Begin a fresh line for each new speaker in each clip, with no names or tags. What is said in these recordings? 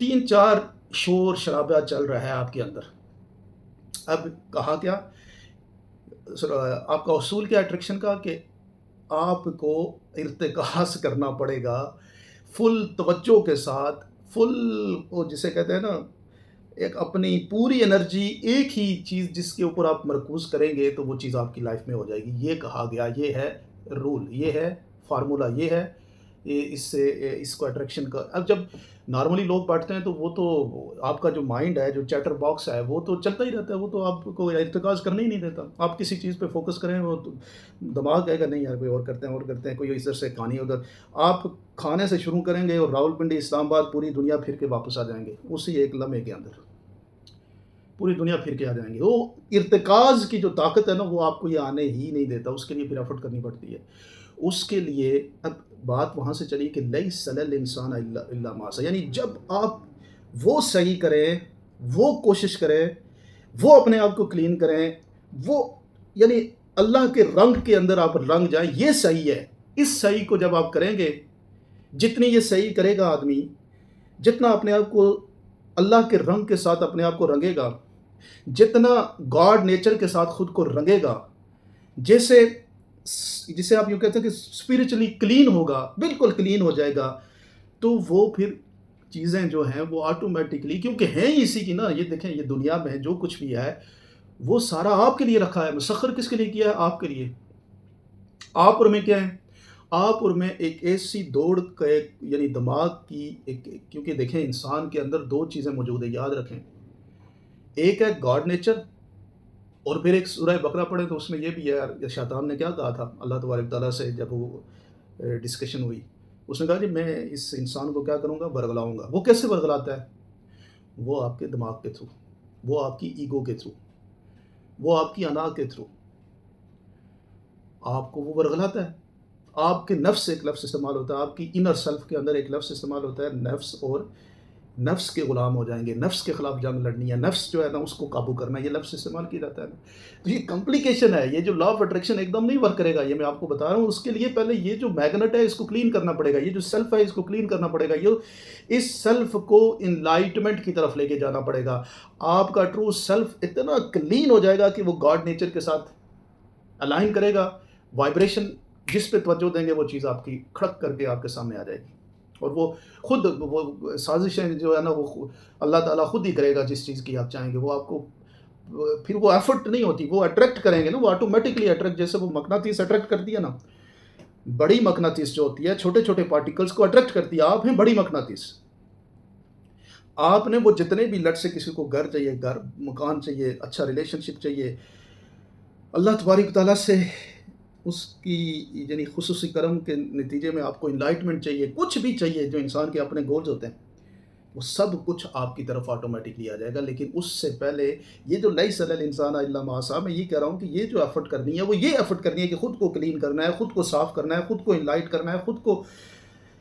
3-4 شور شرابہ چل رہا ہے آپ کے اندر۔ اب کہا کیا، آپ کا اصول کیا اٹریکشن کا، کہ آپ کو ارتکاز کرنا پڑے گا فل توجہ کے ساتھ، فل، وہ جسے کہتے ہیں نا، ایک اپنی پوری انرجی ایک ہی چیز جس کے اوپر آپ مرکوز کریں گے تو وہ چیز آپ کی لائف میں ہو جائے گی۔ یہ کہا گیا، یہ ہے رول، یہ ہے فارمولا، یہ ہے یہ اس سے اس کو اٹریکشن کا۔ اب جب نارملی لوگ بیٹھتے ہیں تو وہ تو آپ کا جو مائنڈ ہے، جو چیٹر باکس ہے، وہ تو چلتا ہی رہتا ہے، وہ تو آپ کو ارتکاز کرنے ہی نہیں دیتا۔ آپ کسی چیز پہ فوکس کریں، وہ تو دماغ کہے گا نہیں یار، کوئی اور کرتے ہیں، اور کرتے ہیں، کوئی ادھر سے کہانی ادھر۔ آپ کھانے سے شروع کریں گے اور راول پنڈی، اسلام آباد، پوری دنیا پھر کے واپس آ جائیں گے اسی ایک لمحے کے اندر، پوری دنیا پھر کے آ جائیں گے۔ وہ ارتکاز کی جو طاقت ہے نا، وہ آپ کو یہ آنے ہی نہیں دیتا، اس کے لیے پھر ایفرٹ کرنی پڑتی ہے۔ اس کے لیے اب بات وہاں سے چلی کہ لیس علی الانسان الا ما سعی، یعنی جب آپ وہ صحیح کریں، وہ کوشش کریں، وہ اپنے آپ کو کلین کریں، وہ یعنی اللہ کے رنگ کے اندر آپ رنگ جائیں، یہ صحیح ہے۔ اس صحیح کو جب آپ کریں گے، جتنی یہ صحیح کرے گا آدمی، جتنا اپنے آپ کو اللہ کے رنگ کے ساتھ اپنے آپ کو رنگے گا، جتنا گاڈ نیچر کے ساتھ خود کو رنگے گا، جیسے جسے آپ یوں کہتے ہیں کہ اسپرچلی کلین ہوگا، بالکل کلین ہو جائے گا، تو وہ پھر چیزیں جو ہیں وہ آٹومیٹکلی، کیونکہ ہیں ہی اسی کی نا، یہ دیکھیں، یہ دنیا میں جو کچھ بھی ہے وہ سارا آپ کے لیے رکھا ہے، مسخر کس کے لیے کیا ہے؟ آپ کے لیے۔ آپ اور میں کیا ہے؟ آپ اور میں ایک ایسی دوڑ کا یعنی دماغ کی ایک، کیونکہ دیکھیں انسان کے اندر دو چیزیں موجود ہیں، یاد رکھیں، ایک ہے گاڈ نیچر، اور پھر ایک سورہ بقرہ پڑھیں تو اس میں یہ بھی ہے یار، شیطان نے کیا کہا تھا اللہ تبارک تعالیٰ سے جب وہ ڈسکشن ہوئی، اس نے کہا جی میں اس انسان کو کیا کروں گا، برگلاؤں گا۔ وہ کیسے برگلاتا ہے؟ وہ آپ کے دماغ کے تھرو، وہ آپ کی ایگو کے تھرو، وہ آپ کی انا کے تھرو آپ کو وہ برگلاتا ہے۔ آپ کے نفس ایک لفظ استعمال ہوتا ہے، آپ کی انر سیلف کے اندر ایک لفظ استعمال ہوتا ہے نفس، اور نفس کے غلام ہو جائیں گے، نفس کے خلاف جنگ لڑنی ہے، نفس جو ہے نا اس کو قابو کرنا ہے، یہ لفظ استعمال کیا جاتا ہے نا۔ تو یہ کمپلیکیشن ہے، یہ جو لا آف اٹریکشن ایک دم نہیں ورک کرے گا، یہ میں آپ کو بتا رہا ہوں۔ اس کے لیے پہلے یہ جو میگنیٹ ہے اس کو کلین کرنا پڑے گا، یہ جو سیلف ہے اس کو کلین کرنا پڑے گا، یہ اس سیلف کو انلائٹمنٹ کی طرف لے کے جانا پڑے گا۔ آپ کا ٹرو سیلف اتنا کلین ہو جائے گا کہ وہ گاڈ نیچر کے ساتھ الائن کرے گا، وائبریشن جس پہ توجہ دیں گے وہ چیز آپ کی کھڑک کر کے آپ کے سامنے آ جائے گی، اور وہ خود وہ سازشیں جو ہے نا وہ اللہ تعالیٰ خود ہی کرے گا، جس چیز کی آپ چاہیں گے وہ آپ کو، پھر وہ ایفرٹ نہیں ہوتی، وہ اٹریکٹ کریں گے نا، وہ آٹومیٹکلی اٹریکٹ، جیسے وہ مقناطیس اٹریکٹ کرتی ہے نا، بڑی مقناطیس جو ہوتی ہے چھوٹے چھوٹے پارٹیکلز کو اٹریکٹ کرتی ہے، آپ ہیں بڑی مقناطیس۔ آپ نے وہ جتنے بھی لٹ سے کسی کو گھر چاہیے، گھر مکان چاہیے، اچھا ریلیشن شپ چاہیے، اللہ تبارک تعالیٰ سے اس کی یعنی خصوصی کرم کے نتیجے میں آپ کو انلائٹمنٹ چاہیے، کچھ بھی چاہیے جو انسان کے اپنے گولز ہوتے ہیں، وہ سب کچھ آپ کی طرف آٹومیٹکلی آ جائے گا۔ لیکن اس سے پہلے یہ جو لیس علی الانسان الا ما سعی، میں یہ کہہ رہا ہوں کہ یہ جو ایفرٹ کرنی ہے وہ یہ ایفرٹ کرنی ہے کہ خود کو کلین کرنا ہے، خود کو صاف کرنا ہے، خود کو انلائٹ کرنا ہے، خود کو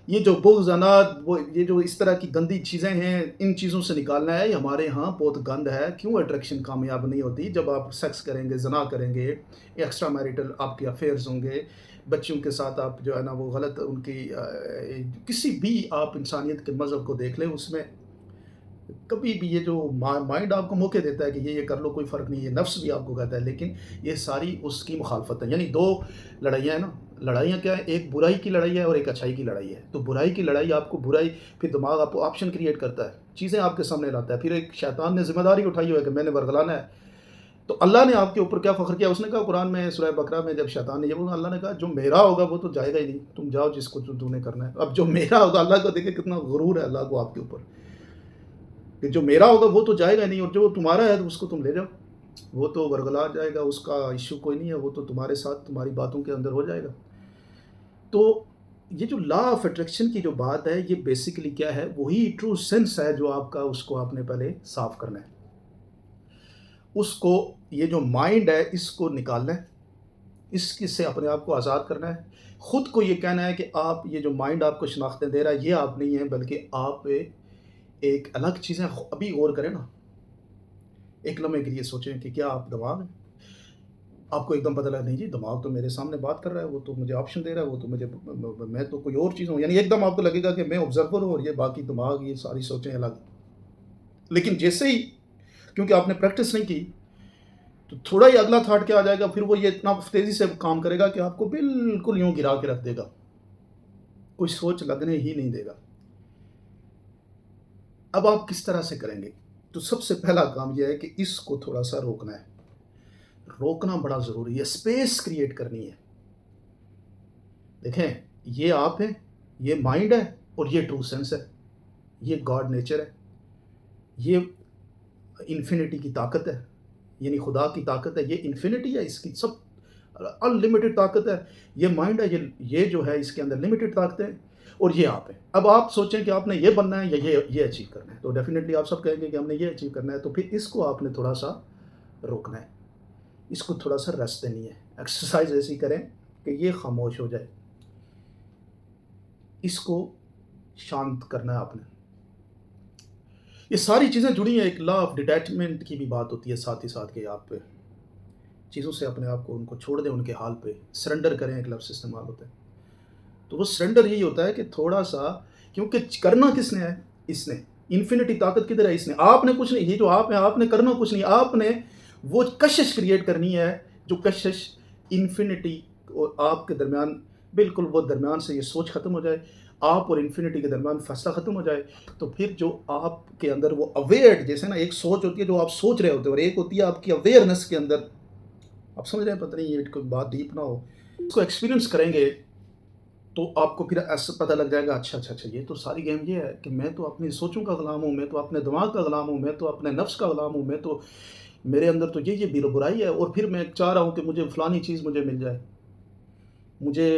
یہ جو بغض اناد، وہ یہ جو اس طرح کی گندی چیزیں ہیں ان چیزوں سے نکالنا ہے۔ یہ ہمارے ہاں بہت گند ہے۔ کیوں اٹریکشن کامیاب نہیں ہوتی؟ جب آپ سیکس کریں گے، زنا کریں گے، ایکسٹرا میریٹل آپ کے افیئرز ہوں گے، بچوں کے ساتھ آپ جو ہے نا وہ غلط ان کی کسی بھی آپ انسانیت کے مذہب کو دیکھ لیں، اس میں کبھی بھی یہ جو مائنڈ آپ کو موقع دیتا ہے کہ یہ کر لو، کوئی فرق نہیں ہے، نفس بھی آپ کو کہتا ہے، لیکن یہ ساری اس کی مخالفت ہے۔ یعنی دو لڑائیاں ہیں نا، لڑائیاں کیا ہے؟ ایک برائی کی لڑائی ہے اور ایک اچھائی کی لڑائی ہے۔ تو برائی کی لڑائی آپ کو برائی، پھر دماغ آپ کو آپشن کریٹ کرتا ہے، چیزیں آپ کے سامنے لاتا ہے، پھر ایک شیطان نے ذمہ داری اٹھائی ہوئی ہے کہ میں نے برگلانا ہے۔ تو اللہ نے آپ کے اوپر کیا فخر کیا؟ اس نے کہا قرآن میں سورہ بقرہ میں، جب شیطان نے یہ بولا، اللہ نے کہا جو میرا ہوگا وہ تو جائے گا ہی نہیں، تم جاؤ جس کو تم نے کرنا ہے۔ اب جو میرا ہوگا، اللہ کو دیکھے کتنا غرور ہے اللہ کو آپ کے اوپر، کہ جو میرا ہوگا وہ تو جائے گا نہیں، اور جو تمہارا ہے تو اس کو تم لے جاؤ، وہ تو ورگلا جائے گا، اس کا ایشو کوئی نہیں ہے، وہ تو تمہارے ساتھ تمہاری باتوں کے اندر ہو جائے گا۔ تو یہ جو لا آف اٹریکشن کی جو بات ہے، یہ بیسیکلی کیا ہے؟ وہی ٹرو سینس ہے جو آپ کا، اس کو آپ نے پہلے صاف کرنا ہے، اس کو، یہ جو مائنڈ ہے اس کو نکالنا ہے، اس کی سے اپنے آپ کو آزاد کرنا ہے، خود کو یہ کہنا ہے کہ آپ، یہ جو مائنڈ آپ کو شناختیں دے رہا ہے یہ آپ نہیں ہیں، بلکہ آپ ایک الگ چیزیں، ابھی غور کریں نا، ایک لمحے کے لیے سوچیں کہ کیا آپ دماغ ہیں؟ آپ کو ایک دم پتہ لگا نہیں جی دماغ تو میرے سامنے بات کر رہا ہے، وہ تو مجھے آپشن دے رہا ہے، وہ تو مجھے، میں تو کوئی اور چیز ہوں، یعنی ایک دم آپ کو لگے گا کہ میں آبزرور ہوں اور یہ باقی دماغ، یہ ساری سوچیں الگ۔ لیکن جیسے ہی کیونکہ آپ نے پریکٹس نہیں کی تو تھوڑا ہی اگلا تھاٹ کیا آ جائے گا، پھر وہ یہ اتنا تیزی سے کام کرے گا کہ آپ کو بالکل یوں گرا کے رکھ دے گا، کوئی سوچ لگنے ہی نہیں دے گا۔ اب آپ کس طرح سے کریں گے؟ تو سب سے پہلا کام یہ ہے کہ اس کو تھوڑا سا روکنا ہے، روکنا بڑا ضروری ہے، اسپیس کریٹ کرنی ہے۔ دیکھیں، یہ آپ ہیں، یہ مائنڈ ہے اور یہ ٹرو سینس ہے، یہ گاڈ نیچر ہے، یہ انفینٹی کی طاقت ہے، یعنی خدا کی طاقت ہے، یہ انفینٹی ہے، اس کی سب ان لمیٹڈ طاقت ہے۔ یہ مائنڈ ہے، یہ جو ہے اس کے اندر لمیٹڈ طاقت ہے، اور یہ آپ ہیں۔ اب آپ سوچیں کہ آپ نے یہ بننا ہے یا یہ اچیو کرنا ہے، تو ڈیفینیٹلی آپ سب کہیں گے کہ ہم نے یہ اچیو کرنا ہے، تو پھر اس کو آپ نے تھوڑا سا روکنا ہے، اس کو تھوڑا سا ریسٹ دینی ہے، ایکسرسائز ایسی کریں کہ یہ خاموش ہو جائے، اس کو شانت کرنا ہے آپ نے۔ یہ ساری چیزیں جڑی ہیں، ایک لا آف ڈیٹیچمنٹ کی بھی بات ہوتی ہے ساتھ ہی ساتھ، کہ آپ چیزوں سے اپنے آپ کو ان کو چھوڑ دیں، ان کے حال پہ سرنڈر کریں، ایک لفظ استعمال ہوتا ہے۔ تو وہ سرنڈر یہی ہوتا ہے کہ تھوڑا سا، کیونکہ کرنا کس نے ہے؟ اس نے۔ انفینٹی طاقت کدھر ہے؟ اس نے۔ آپ نے کچھ نہیں، یہ جو آپ ہیں، آپ نے کرنا کچھ نہیں، آپ نے وہ کشش کریٹ کرنی ہے، جو کشش انفینٹی اور آپ کے درمیان، بالکل وہ درمیان سے یہ سوچ ختم ہو جائے، آپ اور انفینٹی کے درمیان فاصلہ ختم ہو جائے، تو پھر جو آپ کے اندر وہ اویئر، جیسے نا ایک سوچ ہوتی ہے جو آپ سوچ رہے ہوتے ہیں، اور ایک ہوتی ہے آپ کی اویئرنیس کے اندر، آپ سمجھ رہے ہیں، پتہ نہیں یہ کوئی بات ڈیپ نہ ہو، اس کو ایکسپیرینس کریں گے تو آپ کو پھر ایسا پتہ لگ جائے گا، اچھا یہ تو ساری گیم یہ ہے کہ میں تو اپنی سوچوں کا غلام ہوں، میں تو اپنے دماغ کا غلام ہوں، میں تو اپنے نفس کا غلام ہوں، میں تو میرے اندر تو یہ برائی ہے، اور پھر میں چاہ رہا ہوں کہ مجھے فلانی چیز مجھے مل جائے، مجھے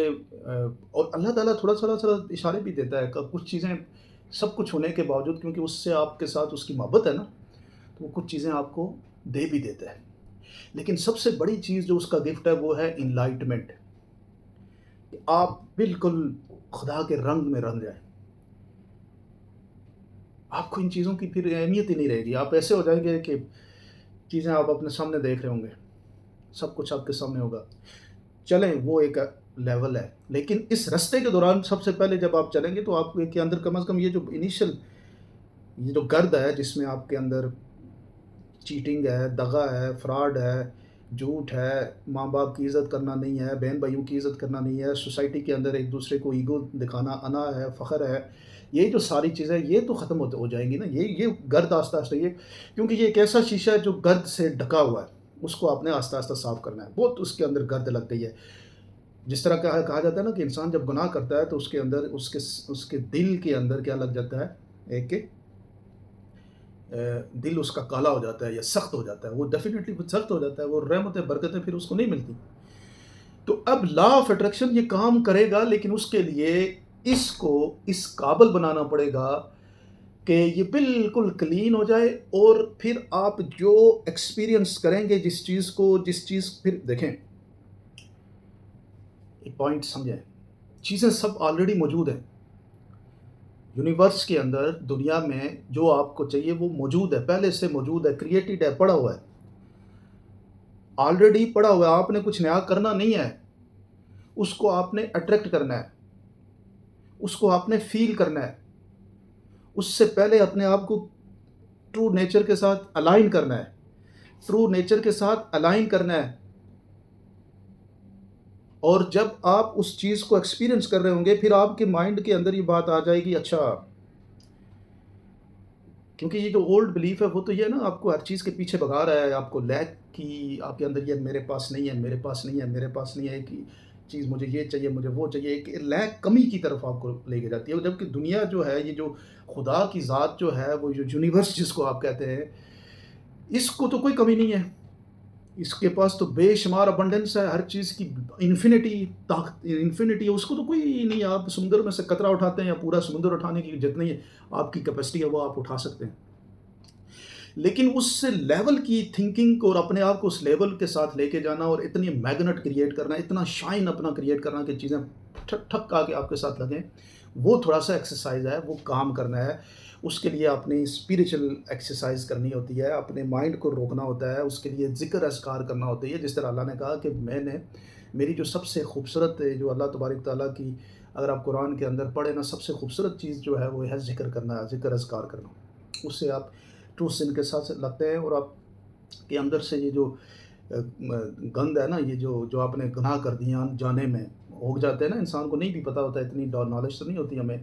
اور اللہ تعالیٰ تھوڑا تھوڑا اشارے بھی دیتا ہے کہ کچھ چیزیں، سب کچھ ہونے کے باوجود، کیونکہ اس سے آپ کے ساتھ اس کی محبت ہے نا، تو وہ کچھ چیزیں آپ کو دے بھی دیتا ہے۔ لیکن سب سے بڑی چیز جو اس کا گفٹ ہے وہ ہے انلائٹمنٹ، کہ آپ بالکل خدا کے رنگ میں رنگ جائیں، آپ کو ان چیزوں کی پھر اہمیت ہی نہیں رہے گی، آپ ایسے ہو جائیں گے کہ چیزیں آپ اپنے سامنے دیکھ رہے ہوں گے، سب کچھ آپ کے سامنے ہوگا۔ چلیں، وہ ایک لیول ہے، لیکن اس رستے کے دوران سب سے پہلے جب آپ چلیں گے تو آپ کے اندر کم از کم یہ جو انیشل، یہ جو گرد ہے جس میں آپ کے اندر چیٹنگ ہے، دغا ہے، فراڈ ہے، جھوٹ ہے، ماں باپ کی عزت کرنا نہیں ہے، بہن بھائیوں کی عزت کرنا نہیں ہے، سوسائٹی کے اندر ایک دوسرے کو ایگو دکھانا، انا ہے، فخر ہے، یہ جو ساری چیزیں یہ تو ختم ہو جائیں گی نا، یہ گرد آہستہ آہستہ، یہ کیونکہ یہ ایک ایسا شیشہ ہے جو گرد سے ڈھکا ہوا ہے، اس کو آپ نے آہستہ آہستہ صاف کرنا ہے، بہت اس کے اندر گرد لگ گئی ہے۔ جس طرح کہا جاتا ہے نا کہ انسان جب گناہ کرتا ہے تو اس کے اندر، اس کے دل کے اندر کیا لگ جاتا ہے؟ ایک کہ دل اس کا کالا ہو جاتا ہے یا سخت ہو جاتا ہے، وہ ڈیفینیٹلی سخت ہو جاتا ہے، وہ رحمتیں برکتیں پھر اس کو نہیں ملتی۔ تو اب لا آف اٹریکشن یہ کام کرے گا، لیکن اس کے لیے اس کو اس قابل بنانا پڑے گا کہ یہ بالکل کلین ہو جائے، اور پھر آپ جو ایکسپیرینس کریں گے جس چیز پھر دیکھیں، ایک پوائنٹ سمجھیں، چیزیں سب آلریڈی موجود ہیں یونیورس کے اندر، دنیا میں جو آپ کو چاہیے وہ موجود ہے، پہلے سے موجود ہے، کریٹڈ ہے، پڑا ہوا ہے، آلریڈی پڑا ہوا ہے، آپ نے کچھ نیا کرنا نہیں ہے، اس کو آپ نے اٹریکٹ کرنا ہے، اس کو آپ نے فیل کرنا ہے، اس سے پہلے اپنے آپ کو ٹرو نیچر کے ساتھ الائن کرنا ہے، ٹرو نیچر کے ساتھ الائن کرنا ہے، اور جب آپ اس چیز کو ایکسپیرینس کر رہے ہوں گے، پھر آپ کے مائنڈ کے اندر یہ بات آ جائے گی، اچھا، کیونکہ یہ جو اولڈ بلیف ہے وہ تو یہ ہے نا، آپ کو ہر چیز کے پیچھے بھگا رہا ہے، آپ کو لیک کی، آپ کے اندر یہ میرے پاس نہیں ہے، میرے پاس نہیں ہے، میرے پاس نہیں ہے، ایک ہی چیز مجھے یہ چاہیے، مجھے وہ چاہیے، ایک لیک، کمی کی طرف آپ کو لے کے جاتی ہے، جبکہ دنیا جو ہے، یہ جو خدا کی ذات جو ہے، وہ جو یونیورس جس کو آپ کہتے ہیں، اس کو تو کوئی کمی نہیں ہے، اس کے پاس تو بے شمار ابنڈنس ہے، ہر چیز کی انفینٹی طاقت، انفینٹی ہے، اس کو تو کوئی نہیں ہے، آپ سمندر میں سے قطرہ اٹھاتے ہیں یا پورا سمندر اٹھانے کی جتنی آپ کی کیپیسٹی ہے وہ آپ اٹھا سکتے ہیں، لیکن اس سے لیول کی تھنکنگ کو، اور اپنے آپ کو اس لیول کے ساتھ لے کے جانا، اور اتنی میگنٹ کریٹ کرنا، اتنا شائن اپنا کریٹ کرنا کہ چیزیں ٹھک ٹھک آ کے آپ کے ساتھ لگیں، وہ تھوڑا سا ایکسرسائز ہے، وہ کام کرنا ہے، اس کے لیے اپنی اسپریچل ایکسرسائز کرنی ہوتی ہے، اپنے مائنڈ کو روکنا ہوتا ہے، اس کے لیے ذکر اذکار کرنا ہوتی ہے، جس طرح اللہ نے کہا کہ میں نے، میری جو سب سے خوبصورت، جو اللہ تبارک تعالیٰ کی، اگر آپ قرآن کے اندر پڑھیں نا، سب سے خوبصورت چیز جو ہے وہ ہے ذکر کرنا، ذکر اذکار کرنا، اس سے آپ ٹرو سن کے ساتھ لگتے ہیں اور آپ کے اندر سے یہ جو گند ہے نا، یہ جو آپ نے گناہ کر دیا جانے میں ہو جاتے ہیں نا، انسان کو نہیں بھی پتہ ہوتا ہے، اتنی نالج تو نہیں ہوتی ہمیں،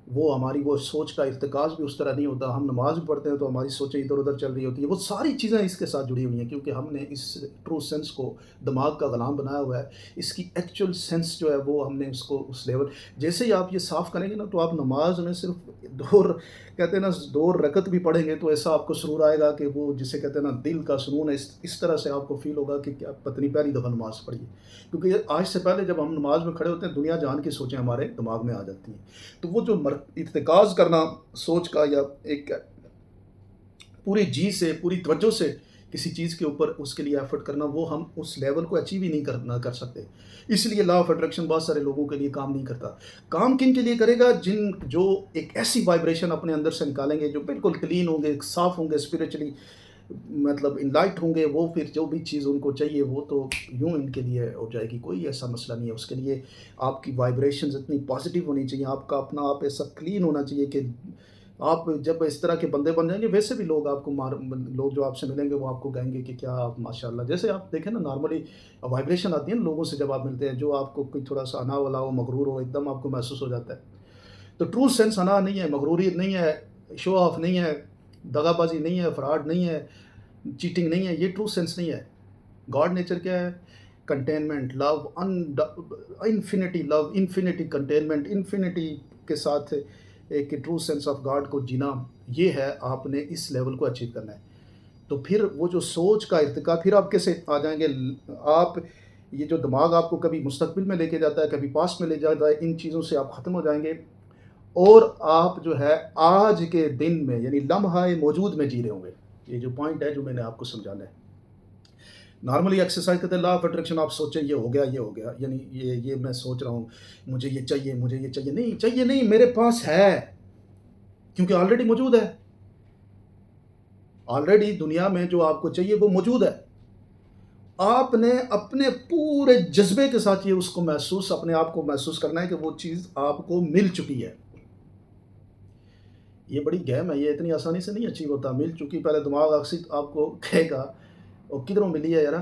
وہ ہماری وہ سوچ کا ارتکاز بھی اس طرح نہیں ہوتا، ہم نماز بھی پڑھتے ہیں تو ہماری سوچیں ادھر ادھر چل رہی ہوتی ہیں، وہ ساری چیزیں اس کے ساتھ جڑی ہوئی ہیں کیونکہ ہم نے اس ٹرو سینس کو دماغ کا غلام بنایا ہوا ہے، اس کی ایکچوئل سینس جو ہے وہ ہم نے اس کو اس لیول، جیسے ہی آپ یہ صاف کریں گے نا تو آپ نماز میں صرف کہتے ہیں نا 2 رکعت بھی پڑھیں گے تو ایسا آپ کو سرور آئے گا کہ وہ جسے کہتے ہیں نا دل کا سنون ہے، اس طرح سے آپ کو فیل ہوگا کہ کیا پتنی پہلی دفعہ نماز پڑھی ہے، کیونکہ آج سے پہلے جب ہم نماز میں کھڑے ہوتے ہیں دنیا جہان کی سوچیں ہمارے دماغ میں آ جاتی ہیں، تو وہ جو ارتکاز کرنا سوچ کا یا ایک پوری جی سے پوری توجہ سے کسی چیز کے اوپر اس کے لیے ایفرٹ کرنا، وہ ہم اس لیول کو اچیو ہی نہیں کر سکتے، اس لیے لا آف اٹریکشن بہت سارے لوگوں کے لیے کام نہیں کرتا، کام کن کے لیے کرے گا؟ جو ایک ایسی وائبریشن اپنے اندر سے نکالیں گے جو بالکل کلین ہوں گے، صاف ہوں گے، اسپرچولی مطلب انلائٹ ہوں گے، وہ پھر جو بھی چیز ان کو چاہیے وہ تو یوں ان کے لیے ہو جائے گی، کوئی ایسا مسئلہ نہیں ہے، اس کے لیے آپ کی وائبریشنز اتنی پازیٹیو ہونی چاہیے، آپ کا اپنا آپ ایسا کلین ہونا چاہیے کہ آپ جب اس طرح کے بندے بن جائیں گے ویسے بھی لوگ آپ کو لوگ جو آپ سے ملیں گے وہ آپ کو کہیں گے کہ کیا آپ ماشاء اللہ، جیسے آپ دیکھیں نا نارملی وائبریشن آتی ہے نا لوگوں سے جب آپ ملتے ہیں، جو آپ کو کوئی تھوڑا سا انا والا ہو، مغرور ہو، ایک دم آپ کو محسوس ہو جاتا ہے، تو ٹرو سینس انا نہیں ہے، مغروری نہیں ہے، شو آف نہیں ہے، دغا بازی نہیں ہے، فراڈ نہیں ہے، چیٹنگ نہیں ہے، یہ ٹرو سینس نہیں ہے، گاڈ نیچر کیا ہے؟ کنٹینمنٹ، لو، انفینٹی لو، انفینٹی کنٹینمنٹ، انفینٹی کے ساتھ ایک ٹرو سینس آف گاڈ کو جینا، یہ ہے آپ نے اس لیول کو اچیو کرنا ہے، تو پھر وہ جو سوچ کا ارتقا پھر آپ کیسے آ جائیں گے؟ آپ یہ جو دماغ آپ کو کبھی مستقبل میں لے کے جاتا ہے، کبھی پاسٹ میں لے جاتا ہے، ان چیزوں سے آپ ختم ہو جائیں گے اور آپ جو ہے آج کے دن میں یعنی لمحہ موجود میں جی رہے ہوں گے، یہ جو پوائنٹ ہے جو میں نے آپ کو سمجھانا ہے، نارملی ایکسرسائز کرتے ہیں لا آف اٹریکشن، آپ سوچیں یہ ہو گیا یہ ہو گیا، یعنی یہ میں سوچ رہا ہوں مجھے یہ چاہیے مجھے یہ چاہیے، نہیں چاہیے نہیں، میرے پاس ہے کیونکہ آلریڈی موجود ہے، آلریڈی دنیا میں جو آپ کو چاہیے وہ موجود ہے، آپ نے اپنے پورے جذبے کے ساتھ یہ اس کو محسوس اپنے آپ کو محسوس کرنا ہے کہ وہ چیز آپ کو مل چکی ہے، یہ بڑی گیم ہے، یہ اتنی آسانی سے نہیں اچیو ہوتا، مل چکی پہلے دماغ اکثر آپ کو کہے گا اور کدھروں ملی ہے یار،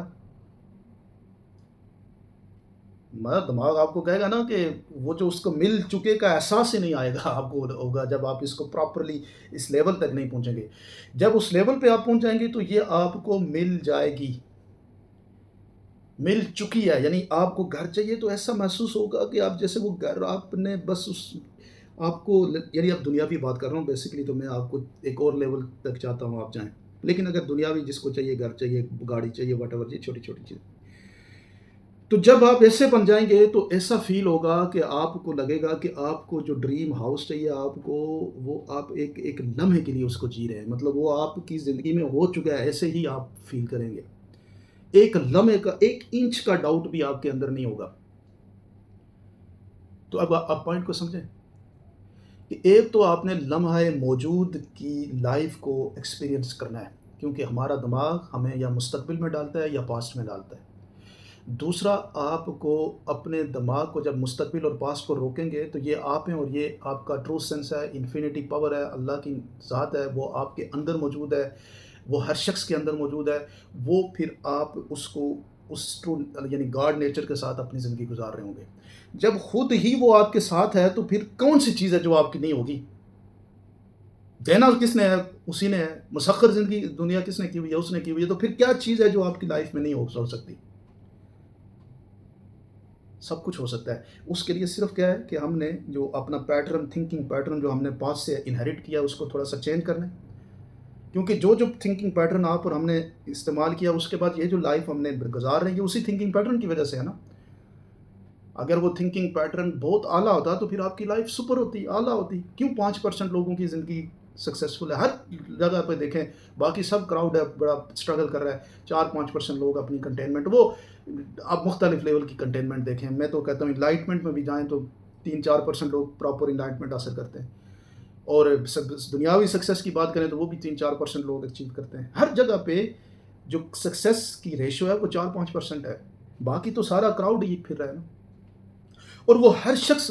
مگر دماغ آپ کو کہے گا نا کہ وہ جو اس کو مل چکے کا احساس ہی نہیں آئے گا آپ کو ہوگا جب آپ اس کو پراپرلی اس لیول تک نہیں پہنچیں گے، جب اس لیول پہ آپ پہنچ جائیں گے تو یہ آپ کو مل جائے گی، مل چکی ہے، یعنی آپ کو گھر چاہیے تو ایسا محسوس ہوگا کہ آپ جیسے وہ گھر آپ نے بس اس آپ کو یعنی اب دنیاوی بات کر رہا ہوں بیسیکلی، تو میں آپ کو ایک اور لیول تک چاہتا ہوں آپ جائیں، لیکن اگر دنیاوی جس کو چاہیے گھر چاہیے گاڑی چاہیے واٹ ایور، یہ چھوٹی چھوٹی چیز، تو جب آپ ایسے بن جائیں گے تو ایسا فیل ہوگا کہ آپ کو لگے گا کہ آپ کو جو ڈریم ہاؤس چاہیے آپ کو وہ آپ ایک لمحے کے لیے اس کو جی رہے ہیں، مطلب وہ آپ کی زندگی میں ہو چکا ہے، ایسے ہی آپ فیل کریں گے، ایک لمحے کا 1 انچ کا ڈاؤٹ بھی آپ کے اندر نہیں ہوگا، تو اب آپ پوائنٹ کو سمجھیں کہ ایک تو آپ نے لمحہ موجود کی لائف کو ایکسپیرینس کرنا ہے کیونکہ ہمارا دماغ ہمیں یا مستقبل میں ڈالتا ہے یا پاسٹ میں ڈالتا ہے، دوسرا آپ کو اپنے دماغ کو جب مستقبل اور پاسٹ کو روکیں گے تو یہ آپ ہیں اور یہ آپ کا ٹرو سینس ہے، انفینٹی پاور ہے، اللہ کی ذات ہے، وہ آپ کے اندر موجود ہے، وہ ہر شخص کے اندر موجود ہے، وہ پھر آپ اس کو اس ٹرو یعنی گاڈ نیچر کے ساتھ اپنی زندگی گزار رہے ہوں گے، جب خود ہی وہ آپ کے ساتھ ہے تو پھر کون سی چیز ہے جو آپ کی نہیں ہوگی؟ دینا کس نے ہے؟ اسی نے ہے، مسخر زندگی دنیا کس نے کی ہوئی ہے؟ اس نے کی ہوئی ہے، تو پھر کیا چیز ہے جو آپ کی لائف میں نہیں ہو سکتی؟ سب کچھ ہو سکتا ہے، اس کے لیے صرف کیا ہے کہ ہم نے جو اپنا پیٹرن تھنکنگ پیٹرن جو ہم نے پاس سے انہیرٹ کیا اس کو تھوڑا سا چینج کرنا ہے، کیونکہ جو تھنکنگ پیٹرن آپ اور ہم نے استعمال کیا اس کے بعد یہ جو لائف ہم نے گزار رہے ہیں یہ اسی تھنکنگ پیٹرن کی وجہ سے ہے نا، اگر وہ تھنکنگ پیٹرن بہت اعلیٰ ہوتا تو پھر آپ کی لائف سپر ہوتی، اعلیٰ ہوتی، کیوں 5% لوگوں کی زندگی سکسیزفل ہے، ہر جگہ پہ دیکھیں باقی سب کراؤڈ ہے بڑا اسٹرگل کر رہا ہے، 4-5% لوگ اپنی کنٹینمنٹ وہ آپ مختلف لیول کی کنٹینمنٹ دیکھیں، میں تو کہتا ہوں انلائٹمنٹ میں بھی جائیں تو 3-4% لوگ پراپر انلائٹمنٹ حاصل کرتے ہیں، اور دنیاوی سکسیس کی بات کریں تو وہ بھی 3-4% لوگ اچیو کرتے ہیں، ہر جگہ پہ جو سکسیس کی ریشو ہے وہ 4-5% ہے، باقی تو سارا کراؤڈ ہی پھر رہا ہے نا، اور وہ ہر شخص